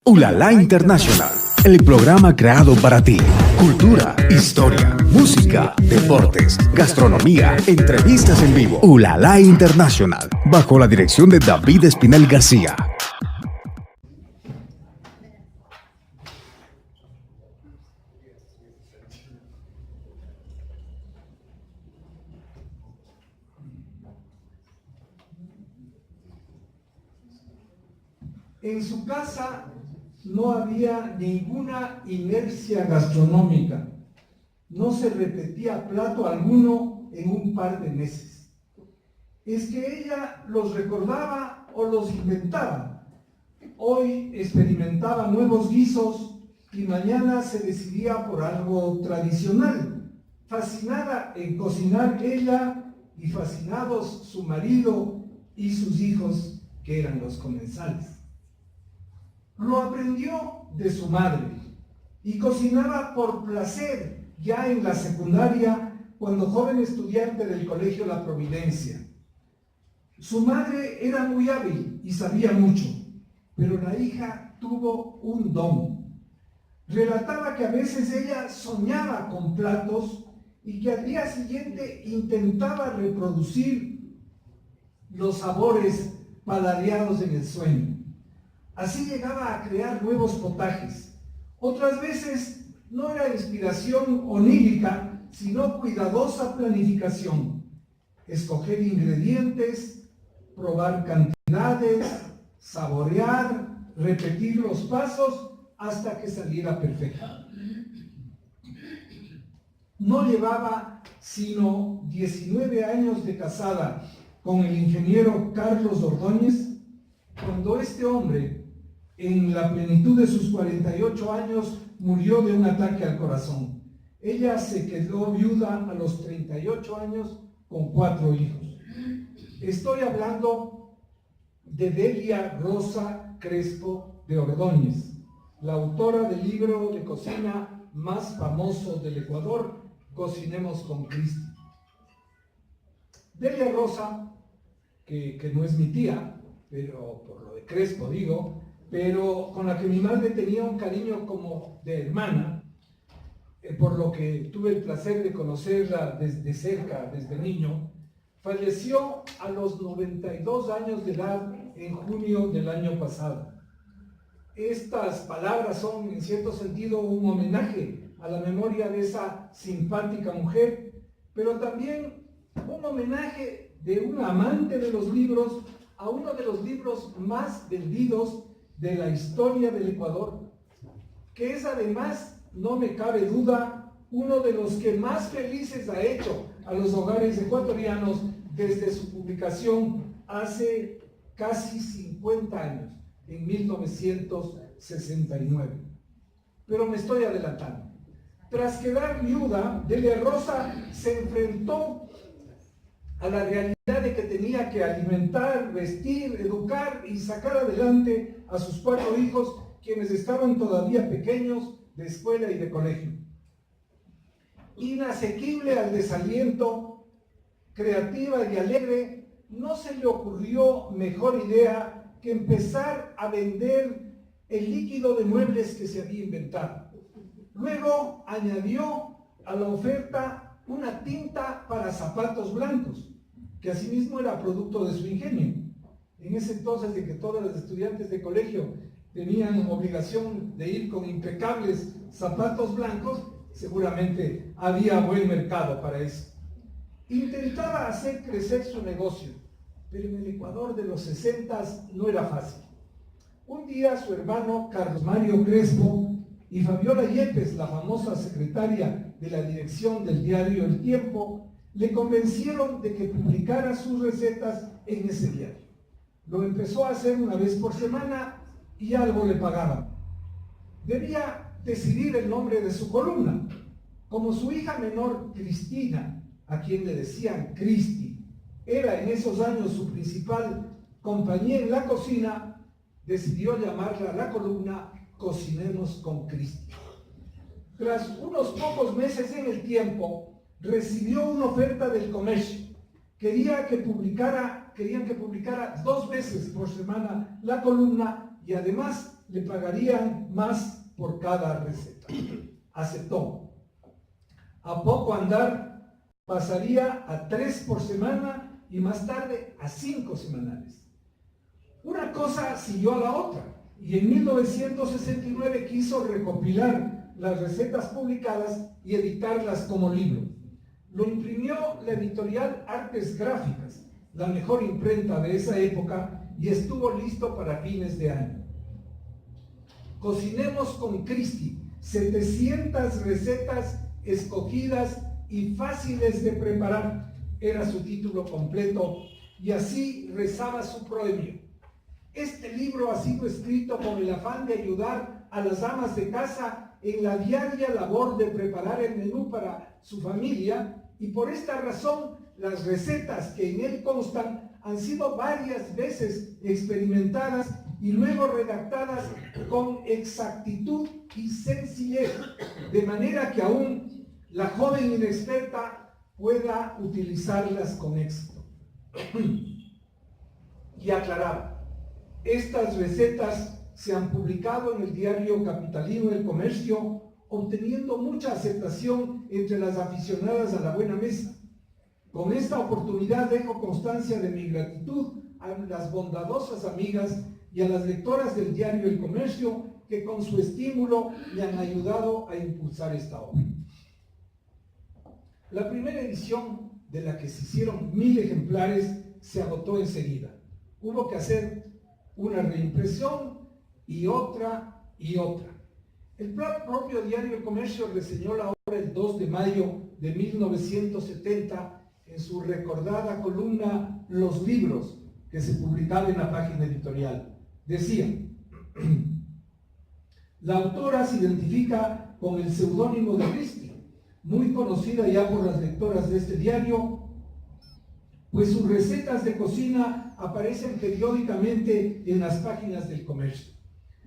Ulala International, el programa creado para ti. Cultura, historia, música, deportes, gastronomía, entrevistas en vivo. Ulala International, bajo la dirección de David Espinel García. En su casa no había ninguna inercia gastronómica. No se repetía plato alguno en un par de meses. Es que ella los recordaba o los inventaba. Hoy experimentaba nuevos guisos y mañana se decidía por algo tradicional. Fascinada en cocinar ella y fascinados su marido y sus hijos, que eran los comensales. Lo aprendió de su madre y cocinaba por placer ya en la secundaria, cuando joven estudiante del Colegio La Providencia. Su madre era muy hábil y sabía mucho, pero la hija tuvo un don. Relataba que a veces ella soñaba con platos y que al día siguiente intentaba reproducir los sabores paladeados en el sueño. Así llegaba a crear nuevos potajes. Otras veces no era inspiración onírica, sino cuidadosa planificación. Escoger ingredientes, probar cantidades, saborear, repetir los pasos hasta que saliera perfecta. No llevaba sino 19 años de casada con el ingeniero Carlos Ordóñez, cuando este hombre, en la plenitud de sus 48 años, murió de un ataque al corazón. Ella se quedó viuda a los 38 años con 4 hijos. Estoy hablando de Delia Rosa Crespo de Ordóñez, la autora del libro de cocina más famoso del Ecuador, Cocinemos con Cristi. Delia Rosa, que no es mi tía, pero por lo de Crespo digo, pero con la que mi madre tenía un cariño como de hermana, por lo que tuve el placer de conocerla desde cerca, desde niño. Falleció a los 92 años de edad en junio del año pasado. Estas palabras son, en cierto sentido, un homenaje a la memoria de esa simpática mujer, pero también un homenaje de una amante de los libros a uno de los libros más vendidos de la historia del Ecuador, que es además, no me cabe duda, uno de los que más felices ha hecho a los hogares ecuatorianos desde su publicación hace casi 50 años, en 1969. Pero me estoy adelantando. Tras quedar viuda, Delia Rosa se enfrentó a la realidad de que tenía que alimentar, vestir, educar y sacar adelante a sus 4 hijos, quienes estaban todavía pequeños, de escuela y de colegio. Inasequible al desaliento, creativa y alegre, no se le ocurrió mejor idea que empezar a vender el líquido de muebles que se había inventado. Luego añadió a la oferta una tinta para zapatos blancos, que asimismo era producto de su ingenio. En ese entonces, de que todas las estudiantes de colegio tenían obligación de ir con impecables zapatos blancos, seguramente había buen mercado para eso. Intentaba hacer crecer su negocio, pero en el Ecuador de los 60 no era fácil. Un día su hermano Carlos Mario Crespo y Fabiola Yepes, la famosa secretaria de la dirección del diario El Tiempo, le convencieron de que publicara sus recetas en ese diario. Lo empezó a hacer una vez por semana y algo le pagaban. Debía decidir el nombre de su columna. Como su hija menor, Cristina, a quien le decían Cristi, era en esos años su principal compañía en la cocina, decidió llamarla a la columna Cocinemos con Cristi. Tras unos pocos meses en El Tiempo, recibió una oferta del comercio. Querían que publicara 2 veces por semana la columna y además le pagarían más por cada receta. Aceptó. A poco andar pasaría a 3 por semana y más tarde a 5 semanales. Una cosa siguió a la otra y en 1969 quiso recopilar las recetas publicadas y editarlas como libro. Lo imprimió la editorial Artes Gráficas, la mejor imprenta de esa época, y estuvo listo para fines de año. Cocinemos con Cristi, 700 recetas escogidas y fáciles de preparar, era su título completo, y así rezaba su proemio. Este libro ha sido escrito con el afán de ayudar a las amas de casa en la diaria labor de preparar el menú para su familia, y por esta razón las recetas que en él constan han sido varias veces experimentadas y luego redactadas con exactitud y sencillez, de manera que aún la joven inexperta pueda utilizarlas con éxito. Y aclaraba, estas recetas se han publicado en el diario capitalino El Comercio, obteniendo mucha aceptación entre las aficionadas a la buena mesa. Con esta oportunidad dejo constancia de mi gratitud a las bondadosas amigas y a las lectoras del diario El Comercio que con su estímulo me han ayudado a impulsar esta obra. La primera edición, de la que se hicieron 1000 ejemplares, se agotó enseguida. Hubo que hacer una reimpresión y otra y otra. El propio diario El Comercio reseñó la obra el 2 de mayo de 1970 en su recordada columna Los Libros, que se publicaba en la página editorial. Decía, la autora se identifica con el seudónimo de Cristi, muy conocida ya por las lectoras de este diario, pues sus recetas de cocina aparecen periódicamente en las páginas del Comercio.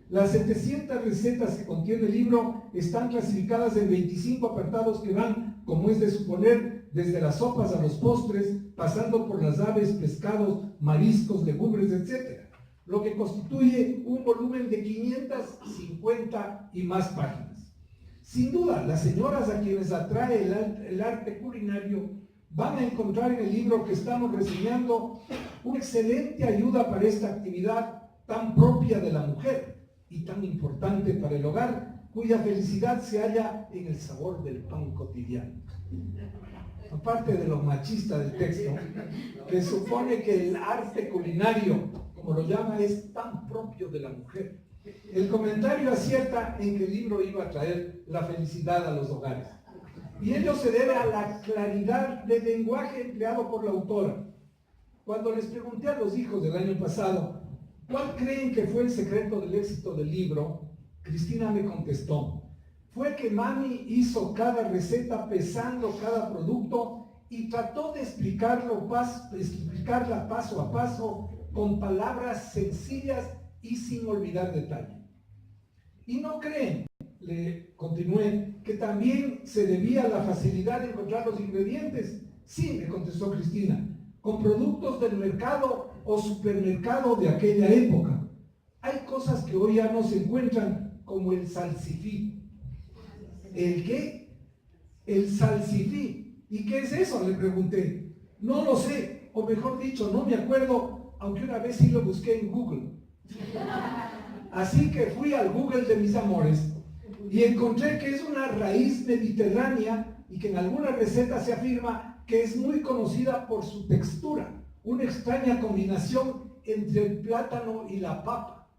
Las 700 recetas que contiene el libro están clasificadas en 25 apartados que van, como es de suponer, desde las sopas a los postres, pasando por las aves, pescados, mariscos, legumbres, etc., lo que constituye un volumen de 550 y más páginas. Sin duda, las señoras a quienes atrae el arte culinario van a encontrar en el libro que estamos reseñando una excelente ayuda para esta actividad tan propia de la mujer y tan importante para el hogar, cuya felicidad se halla en el sabor del pan cotidiano. Aparte de lo machista del texto, que supone que el arte culinario, como lo llama, es tan propio de la mujer, el comentario acierta en que el libro iba a traer la felicidad a los hogares. Y ello se debe a la claridad del lenguaje empleado por la autora. Cuando les pregunté a los hijos del año pasado ¿cuál creen que fue el secreto del éxito del libro?, Cristina me contestó, fue que mami hizo cada receta pesando cada producto y trató de explicarla paso a paso con palabras sencillas y sin olvidar detalle. Y no creen, le continué, que también se debía a la facilidad de encontrar los ingredientes. Sí, me contestó Cristina, con productos del mercado o supermercado de aquella época. Hay cosas que hoy ya no se encuentran, como el salsifí. ¿El qué? El salsifí. ¿Y qué es eso?, le pregunté. No lo sé, o mejor dicho, no me acuerdo, aunque una vez sí lo busqué en Google. Así que fui al Google de mis amores y encontré que es una raíz mediterránea y que en algunas recetas se afirma que es muy conocida por su textura, una extraña combinación entre el plátano y la papa.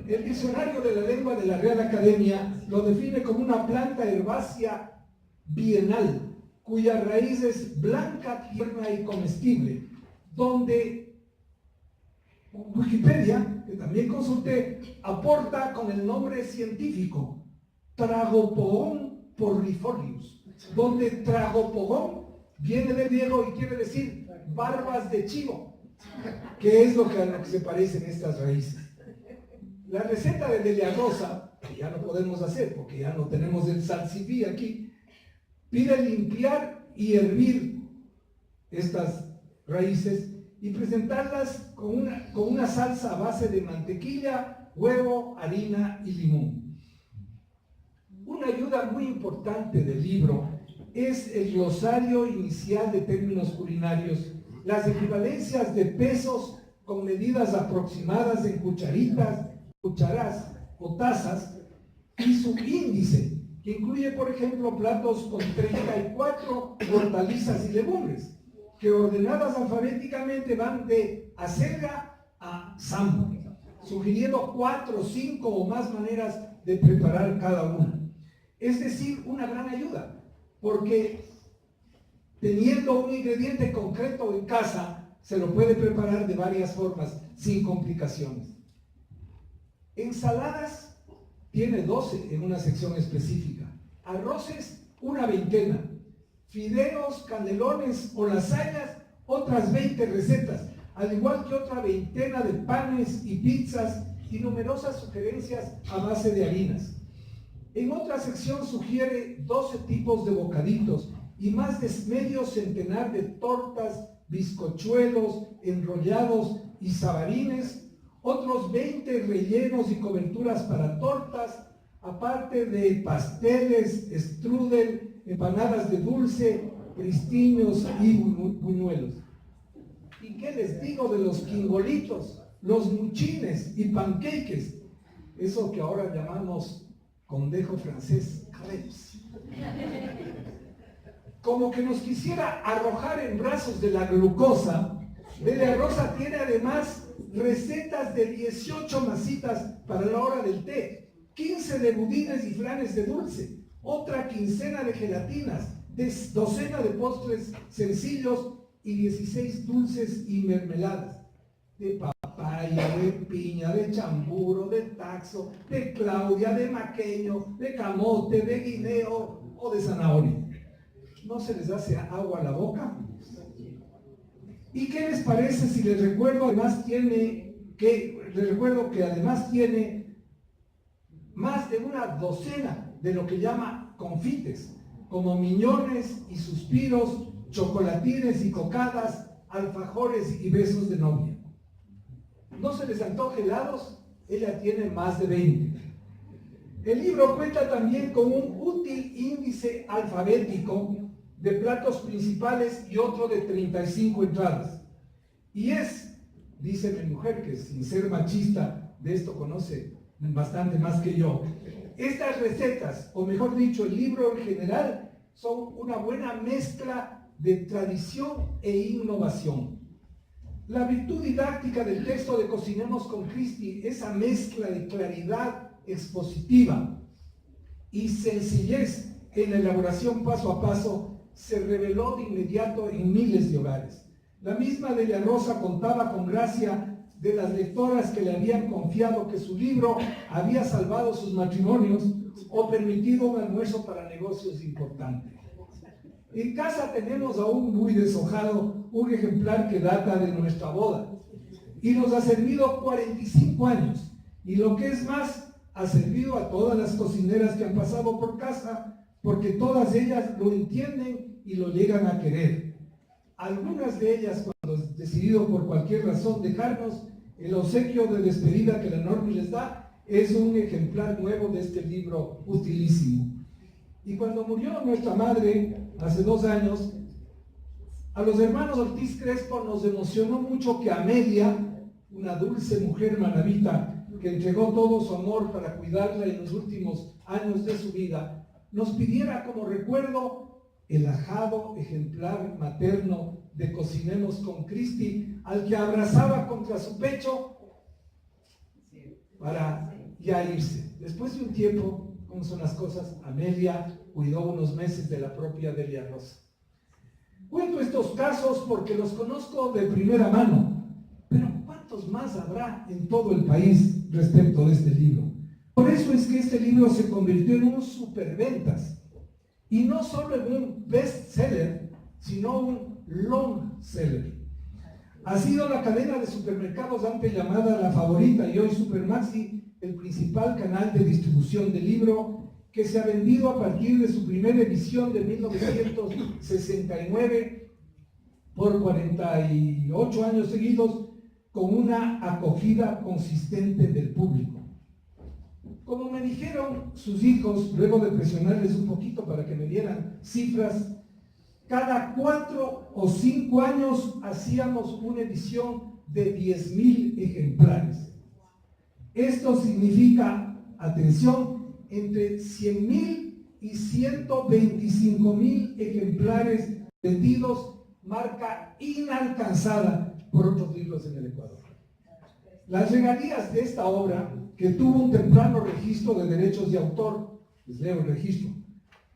El diccionario de la lengua de la Real Academia lo define como una planta herbácea bienal, cuya raíz es blanca, tierna y comestible, donde Wikipedia, que también consulté, aporta con el nombre científico Tragopogon porrifolius, donde Tragopogon viene del griego y quiere decir barbas de chivo, que es a lo que se parecen estas raíces. La receta de Delia Rosa, que ya no podemos hacer porque ya no tenemos el salsifí aquí, pide limpiar y hervir estas raíces y presentarlas con una salsa a base de mantequilla, huevo, harina y limón. Una ayuda muy importante del libro es el glosario inicial de términos culinarios, las equivalencias de pesos con medidas aproximadas en cucharas o tazas, y su índice, que incluye, por ejemplo, platos con 34 hortalizas y legumbres, que ordenadas alfabéticamente van de acelga a sambo, sugiriendo 4, 5 o más maneras de preparar cada una. Es decir, una gran ayuda, porque teniendo un ingrediente concreto en casa, se lo puede preparar de varias formas, sin complicaciones. Ensaladas tiene 12 en una sección específica, arroces una 20, fideos, canelones o lasañas otras 20 recetas, al igual que otra 20 de panes y pizzas y numerosas sugerencias a base de harinas. En otra sección sugiere 12 tipos de bocaditos y más de medio centenar de tortas, bizcochuelos, enrollados y sabarines, otros 20 rellenos y coberturas para tortas, aparte de pasteles, strudel, empanadas de dulce, pristiños y buñuelos. ¿Y qué les digo de los quingolitos, los muchines y panqueques? Eso que ahora llamamos con dejo francés, crepes. Como que nos quisiera arrojar en brazos de la glucosa, Delia Rosa tiene además recetas de 18 masitas para la hora del té, 15 de budines y flanes de dulce, otra quincena de gelatinas, docena de postres sencillos y 16 dulces y mermeladas, de papaya, de piña, de chamburo, de taxo, de claudia, de maqueño, de camote, de guineo o de zanahoria. ¿No se les hace agua a la boca? ¿Y qué les parece si les recuerdo que además tiene más de una docena de lo que llama confites, como miñones y suspiros, chocolatines y cocadas, alfajores y besos de novia? ¿No se les antoja helados? Ella tiene más de 20. El libro cuenta también con un útil índice alfabético de platos principales y otro de 35 entradas. Y dice mi mujer, que sin ser machista, de esto conoce bastante más que yo, estas recetas, o mejor dicho, el libro en general, son una buena mezcla de tradición e innovación. La virtud didáctica del texto de Cocinemos con Cristi, esa mezcla de claridad expositiva y sencillez en la elaboración paso a paso, se reveló de inmediato en miles de hogares. La misma Delia Rosa contaba con gracia de las lectoras que le habían confiado que su libro había salvado sus matrimonios o permitido un almuerzo para negocios importantes. En casa tenemos aún muy deshojado un ejemplar que data de nuestra boda y nos ha servido 45 años, y lo que es más, ha servido a todas las cocineras que han pasado por casa, porque todas ellas lo entienden y lo llegan a querer. Algunas de ellas, cuando han decidido por cualquier razón dejarnos, el obsequio de despedida que la Normi les da es un ejemplar nuevo de este libro utilísimo. Y cuando murió nuestra madre, hace 2 años, a los hermanos Ortiz Crespo nos emocionó mucho que Amelia, una dulce mujer manabita que entregó todo su amor para cuidarla en los últimos años de su vida, nos pidiera como recuerdo el ajado ejemplar materno de Cocinemos con Cristi, al que abrazaba contra su pecho para ya irse. Después de un tiempo, como son las cosas, Amelia cuidó unos meses de la propia Delia Rosa. Cuento estos casos porque los conozco de primera mano, pero ¿cuántos más habrá en todo el país respecto de este libro? Por eso es que este libro se convirtió en un superventas, y no solo en un bestseller, sino un long seller. Ha sido la cadena de supermercados antes llamada La Favorita, y hoy Supermaxi, el principal canal de distribución del libro, que se ha vendido a partir de su primera edición de 1969 por 48 años seguidos, con una acogida consistente del público. Como me dijeron sus hijos, luego de presionarles un poquito para que me dieran cifras, cada 4 o 5 años hacíamos una edición de 10,000 ejemplares. Esto significa, atención, entre 100,000 y 125,000 ejemplares vendidos, marca inalcanzada por otros libros en el Ecuador. Las regalías de esta obra, que tuvo un temprano registro de derechos de autor, les leo el registro: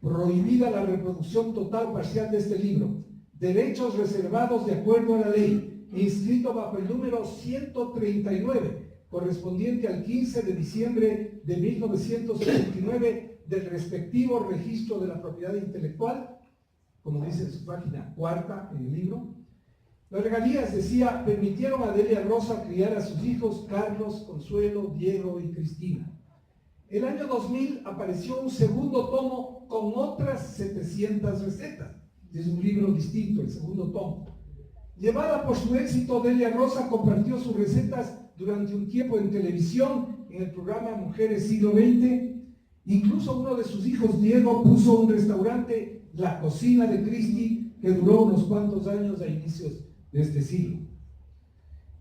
prohibida la reproducción total o parcial de este libro, derechos reservados de acuerdo a la ley, inscrito bajo el número 139, correspondiente al 15 de diciembre de 1979 del respectivo registro de la propiedad intelectual, como dice en su página 4 en el libro. Las regalías, decía, permitieron a Delia Rosa criar a sus hijos Carlos, Consuelo, Diego y Cristina. El año 2000 apareció un segundo tomo con otras 700 recetas. Es un libro distinto, el segundo tomo. Llevada por su éxito, Delia Rosa compartió sus recetas durante un tiempo en televisión, en el programa Mujeres Siglo XX. Incluso uno de sus hijos, Diego, puso un restaurante, La Cocina de Cristi, que duró unos cuantos años a inicios de este siglo.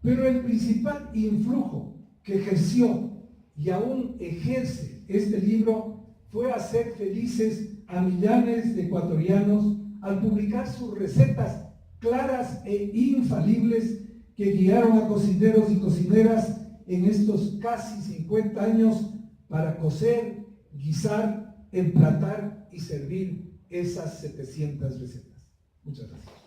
Pero el principal influjo que ejerció y aún ejerce este libro fue hacer felices a millares de ecuatorianos al publicar sus recetas claras e infalibles que guiaron a cocineros y cocineras en estos casi 50 años para cocer, guisar, emplatar y servir esas 700 recetas. Muchas gracias.